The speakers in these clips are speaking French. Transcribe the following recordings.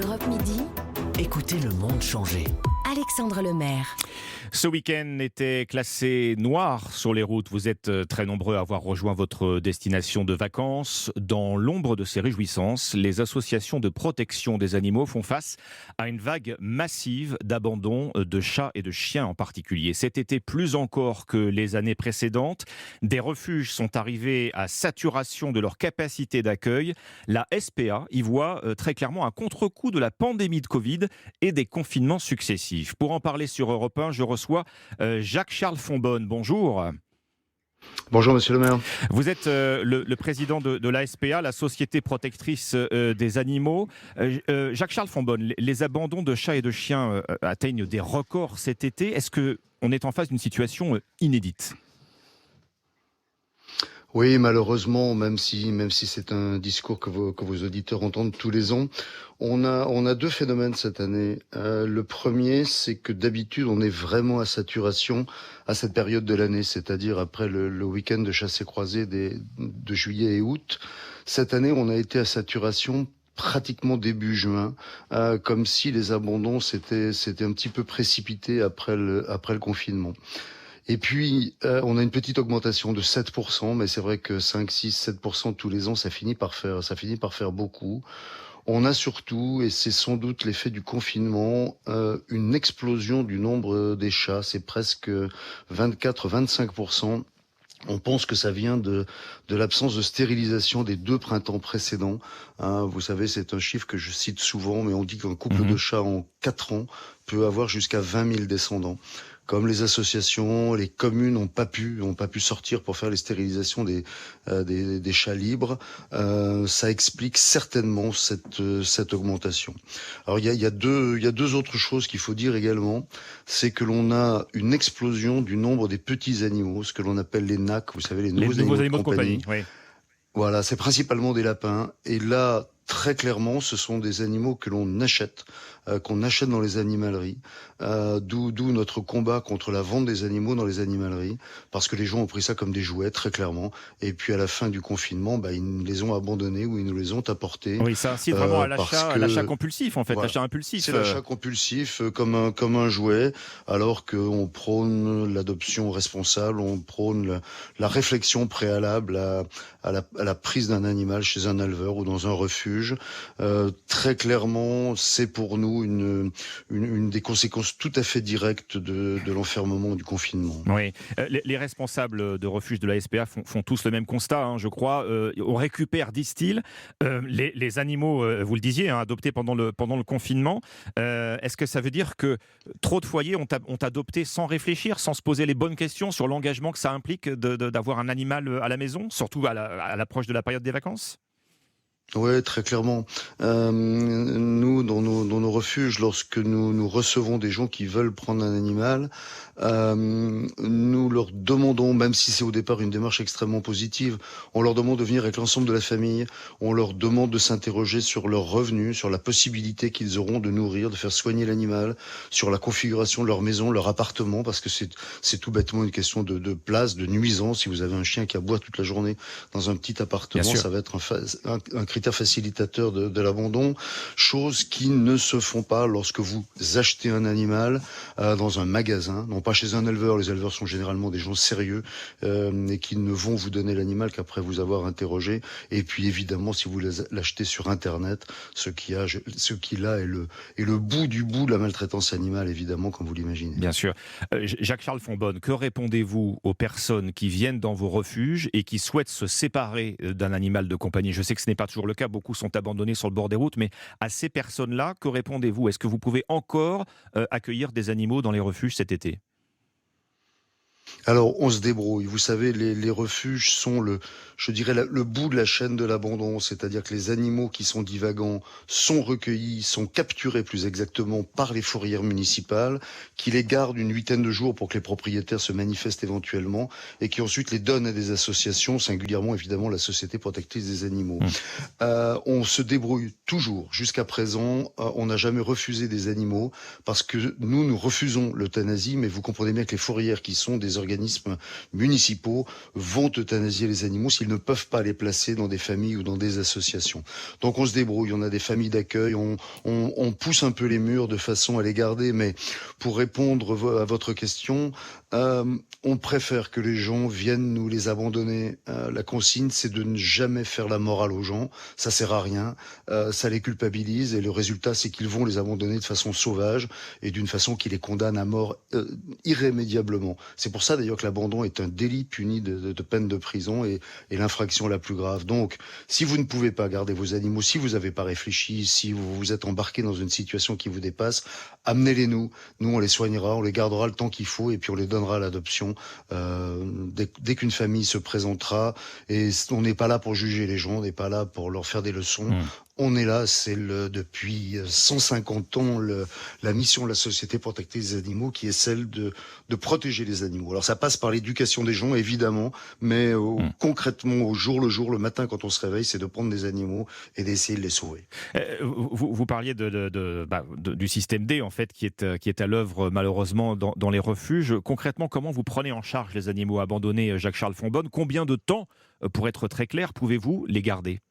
Europe Midi, Écoutez le monde changer. Alexandre Lemaire. Ce week-end était classé noir sur les routes. Vous êtes très nombreux à avoir rejoint votre destination de vacances. Dans l'ombre de ces réjouissances, les associations de protection des animaux font face à une vague massive d'abandon de chats et de chiens en particulier. Cet été, plus encore que les années précédentes, des refuges sont arrivés à saturation de leur capacité d'accueil. La SPA y voit très clairement un contre-coup de la pandémie de Covid et des confinements successifs. Pour en parler sur Europe 1, je reçois Jacques-Charles Fonbonne. Bonjour. Bonjour Monsieur le maire. Vous êtes le président de la SPA, la Société protectrice des animaux. Jacques-Charles Fonbonne, les abandons de chats et de chiens atteignent des records cet été. Est-ce qu'on est en face d'une situation inédite ? Oui, malheureusement, même si c'est un discours que vos auditeurs entendent tous les ans, on a deux phénomènes cette année. Le premier, c'est que d'habitude, on est vraiment à saturation à cette période de l'année, c'est-à-dire après le week-end de chassé-croisé de juillet et août. Cette année, on a été à saturation pratiquement début juin, comme si les abandons s'étaient un petit peu précipités après le confinement. Et puis, on a une petite augmentation de 7%, mais c'est vrai que 5, 6, 7% tous les ans, ça finit par faire beaucoup. On a surtout, et c'est sans doute l'effet du confinement, une explosion du nombre des chats. C'est presque 24-25%. On pense que ça vient de l'absence de stérilisation des 2 printemps précédents. Vous savez, c'est un chiffre que je cite souvent, mais on dit qu'un couple de chats en 4 ans peut avoir jusqu'à 20 000 descendants. Comme les associations, les communes n'ont pas pu sortir pour faire les stérilisations des chats libres, ça explique certainement cette augmentation. Alors il y a deux autres choses qu'il faut dire également, c'est que l'on a une explosion du nombre des petits animaux, ce que l'on appelle les NAC, vous savez, les nouveaux animaux de compagnie. Oui. Voilà, c'est principalement des lapins. Et là, très clairement, ce sont des animaux que l'on achète, qu'on achète dans les animaleries. D'où notre combat contre la vente des animaux dans les animaleries, parce que les gens ont pris ça comme des jouets, très clairement. Et puis à la fin du confinement, ils nous les ont abandonnés ou ils nous les ont apportés. Oui, ça incite vraiment à l'achat compulsif, en fait, voilà. L'achat impulsif. C'est l'achat compulsif comme un jouet, alors qu'on prône l'adoption responsable, on prône la réflexion préalable à la prise d'un animal chez un éleveur ou dans un refuge. Très clairement, c'est pour nous une des conséquences tout à fait directes de l'enfermement, du confinement. Oui, les responsables de refuges de la SPA font tous le même constat, je crois. On récupère, disent-ils, les animaux, vous le disiez, adoptés pendant le confinement. Est-ce que ça veut dire que trop de foyers ont adopté sans réfléchir, sans se poser les bonnes questions sur l'engagement que ça implique d'avoir un animal à la maison, surtout à l'approche de la période des vacances ? Oui, très clairement. Nous, dans nos refuges, lorsque nous recevons des gens qui veulent prendre un animal, nous leur demandons, même si c'est au départ une démarche extrêmement positive, on leur demande de venir avec l'ensemble de la famille, on leur demande de s'interroger sur leurs revenus, sur la possibilité qu'ils auront de nourrir, de faire soigner l'animal, sur la configuration de leur maison, leur appartement, parce que c'est tout bêtement une question de place, de nuisance. Si vous avez un chien qui aboie toute la journée dans un petit appartement, ça va être un critère facilitateur de l'abandon, choses qui ne se font pas lorsque vous achetez un animal dans un magasin, non pas chez un éleveur. Les éleveurs sont généralement des gens sérieux et qui ne vont vous donner l'animal qu'après vous avoir interrogé. Et puis évidemment, si vous l'achetez sur Internet, ce qui là est le bout du bout de la maltraitance animale, évidemment, comme vous l'imaginez. Bien sûr. Jacques-Charles Fonbonne, que répondez-vous aux personnes qui viennent dans vos refuges et qui souhaitent se séparer d'un animal de compagnie ? Je sais que ce n'est pas toujours le cas, beaucoup sont abandonnés sur le bord des routes, mais à ces personnes-là, que répondez-vous ? Est-ce que vous pouvez encore accueillir des animaux dans les refuges cet été ? Alors, on se débrouille. Vous savez, les refuges sont le bout de la chaîne de l'abandon. C'est-à-dire que les animaux qui sont divagants sont recueillis, sont capturés plus exactement par les fourrières municipales, qui les gardent une 8aine de jours pour que les propriétaires se manifestent éventuellement et qui ensuite les donnent à des associations, singulièrement évidemment la Société protectrice des animaux. On se débrouille toujours. Jusqu'à présent, on n'a jamais refusé des animaux parce que nous refusons l'euthanasie, mais vous comprenez bien que les fourrières qui sont des organismes municipaux vont euthanasier les animaux s'ils ne peuvent pas les placer dans des familles ou dans des associations. Donc on se débrouille, on a des familles d'accueil, on pousse un peu les murs de façon à les garder, mais pour répondre à votre question, on préfère que les gens viennent nous les abandonner. La consigne, c'est de ne jamais faire la morale aux gens. Ça sert à rien. Ça les culpabilise et le résultat, c'est qu'ils vont les abandonner de façon sauvage et d'une façon qui les condamne à mort irrémédiablement. C'est pour ça d'ailleurs que l'abandon est un délit puni de peine de prison et l'infraction la plus grave. Donc, si vous ne pouvez pas garder vos animaux, si vous n'avez pas réfléchi, si vous vous êtes embarqué dans une situation qui vous dépasse, amenez-les nous. Nous, on les soignera, on les gardera le temps qu'il faut et puis on les donnera à l'adoption dès qu'une famille se présentera. Et on n'est pas là pour juger les gens, on n'est pas là pour leur faire des leçons. On est là, c'est depuis 150 ans la mission de la Société protectrice des animaux qui est celle de protéger les animaux. Alors ça passe par l'éducation des gens, évidemment, mais concrètement, au jour le jour, le matin quand on se réveille, c'est de prendre des animaux et d'essayer de les sauver. Vous parliez du système D, en fait, qui est à l'œuvre malheureusement dans les refuges. Concrètement, comment vous prenez en charge les animaux abandonnés, Jacques-Charles Fonbonne ? Combien de temps, pour être très clair, pouvez-vous les garder ?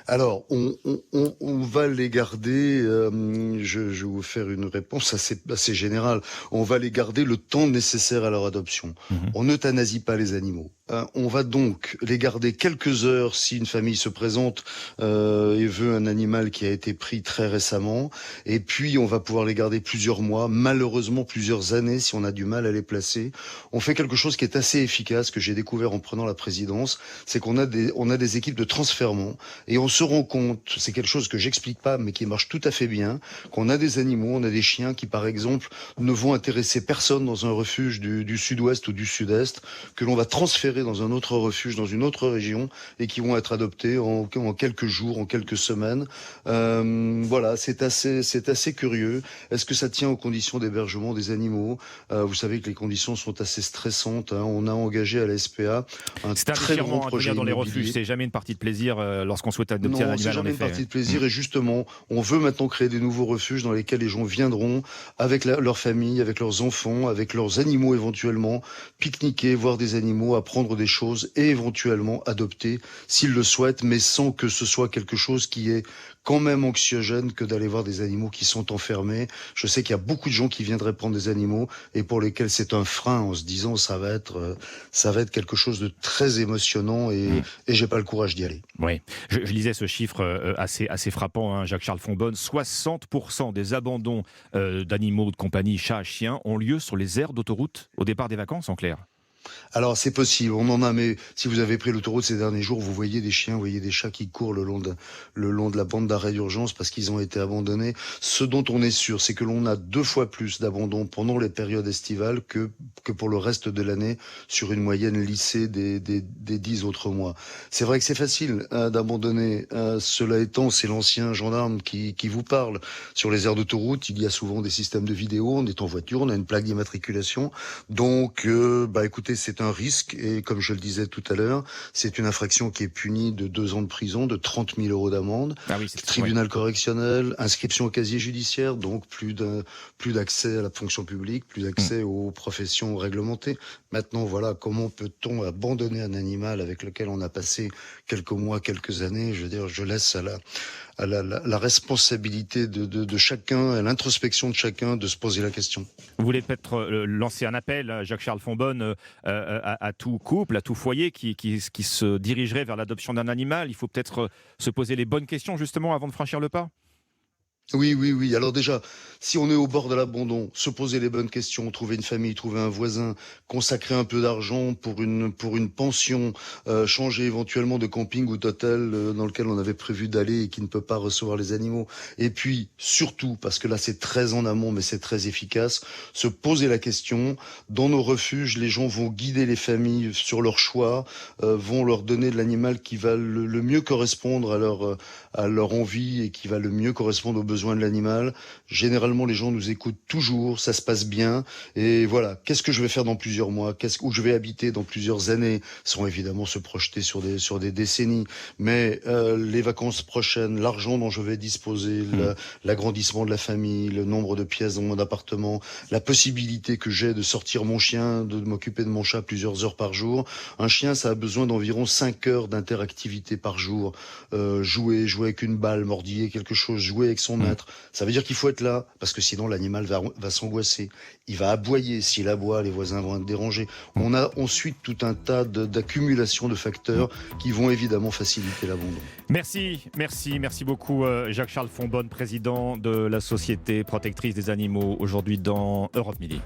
Alors, on va les garder, je vais vous faire une réponse assez générale, on va les garder le temps nécessaire à leur adoption. On n'euthanasie pas les animaux. On va donc les garder quelques heures si une famille se présente et veut un animal qui a été pris très récemment. Et puis, on va pouvoir les garder plusieurs mois, malheureusement plusieurs années si on a du mal à les placer. On fait quelque chose qui est assez efficace, que j'ai découvert en prenant la présidence, c'est qu'on a des équipes de transfèrement et on se rend compte, c'est quelque chose que j'explique pas mais qui marche tout à fait bien, qu'on a des animaux, on a des chiens qui par exemple ne vont intéresser personne dans un refuge du sud-ouest ou du sud-est, que l'on va transférer dans un autre refuge, dans une autre région, et qui vont être adoptés en quelques jours, en quelques semaines. Voilà, c'est assez curieux. Est-ce que ça tient aux conditions d'hébergement des animaux ? Vous savez que les conditions sont assez stressantes. On a engagé à la SPA un très grand projet dans les refuges. C'est jamais une partie de plaisir lorsqu'on souhaite adopter un animal. Non, c'est jamais une partie de plaisir. Et justement, on veut maintenant créer des nouveaux refuges dans lesquels les gens viendront avec leur famille, avec leurs enfants, avec leurs animaux éventuellement, pique-niquer, voir des animaux, apprendre des choses et éventuellement adopter s'ils le souhaitent, mais sans que ce soit quelque chose qui est quand même anxiogène que d'aller voir des animaux qui sont enfermés. Je sais qu'il y a beaucoup de gens qui viendraient prendre des animaux et pour lesquels c'est un frein en se disant ça va être quelque chose de très émotionnant et j'ai pas le courage d'y aller. Oui, je lisais ce chiffre assez frappant, hein, Jacques-Charles Fonbonne. 60% des abandons d'animaux de compagnie, chats, chiens, ont lieu sur les aires d'autoroute au départ des vacances, en clair. Alors c'est possible, on en a, mais si vous avez pris l'autoroute ces derniers jours, vous voyez des chiens, vous voyez des chats qui courent le long de la bande d'arrêt d'urgence parce qu'ils ont été abandonnés. Ce dont on est sûr, c'est que l'on a 2 fois plus d'abandons pendant les périodes estivales que pour le reste de l'année sur une moyenne lissée des 10 autres mois. C'est vrai que c'est facile d'abandonner. Cela étant, c'est l'ancien gendarme qui vous parle. Sur les aires d'autoroute, il y a souvent des systèmes de vidéo, on est en voiture, on a une plaque d'immatriculation. Donc, écoutez, c'est un risque et comme je le disais tout à l'heure, c'est une infraction qui est punie de 2 ans de prison, de 30 000 euros d'amende, tribunal correctionnel, inscription au casier judiciaire, donc plus d'accès à la fonction publique, plus d'accès aux professions réglementées. Maintenant, voilà, comment peut-on abandonner un animal avec lequel on a passé quelques mois, quelques années ? Je veux dire, je laisse à la responsabilité de chacun, à l'introspection de chacun de se poser la question. Vous voulez peut-être lancer un appel, Jacques-Charles Fonbonne, à tout couple, à tout foyer qui se dirigerait vers l'adoption d'un animal. Il faut peut-être se poser les bonnes questions justement avant de franchir le pas. Oui. Alors déjà, si on est au bord de l'abandon, se poser les bonnes questions, trouver une famille, trouver un voisin, consacrer un peu d'argent pour une pension, changer éventuellement de camping ou d'hôtel dans lequel on avait prévu d'aller et qui ne peut pas recevoir les animaux. Et puis, surtout, parce que là c'est très en amont mais c'est très efficace, se poser la question. Dans nos refuges, les gens vont guider les familles sur leur choix, vont leur donner de l'animal qui va le mieux correspondre à leur envie et qui va le mieux correspondre aux besoins de l'animal. Généralement, généralement, les gens nous écoutent toujours, ça se passe bien. Et voilà, qu'est-ce que je vais faire dans plusieurs mois, où je vais habiter dans plusieurs années, sans évidemment se projeter sur des décennies. Mais les vacances prochaines, l'argent dont je vais disposer, l'agrandissement de la famille, le nombre de pièces dans mon appartement, la possibilité que j'ai de sortir mon chien, de m'occuper de mon chat plusieurs heures par jour. Un chien, ça a besoin d'environ 5 heures d'interactivité par jour. Jouer avec une balle, mordiller quelque chose, jouer avec son maître. Ça veut dire qu'il faut être là, parce que sinon l'animal va s'angoisser. Il va aboyer. S'il aboie, les voisins vont être dérangés. On a ensuite tout un tas d'accumulation de facteurs qui vont évidemment faciliter l'abandon. Merci beaucoup Jacques-Charles Fonbonne, président de la Société protectrice des animaux, aujourd'hui dans Europe Midi.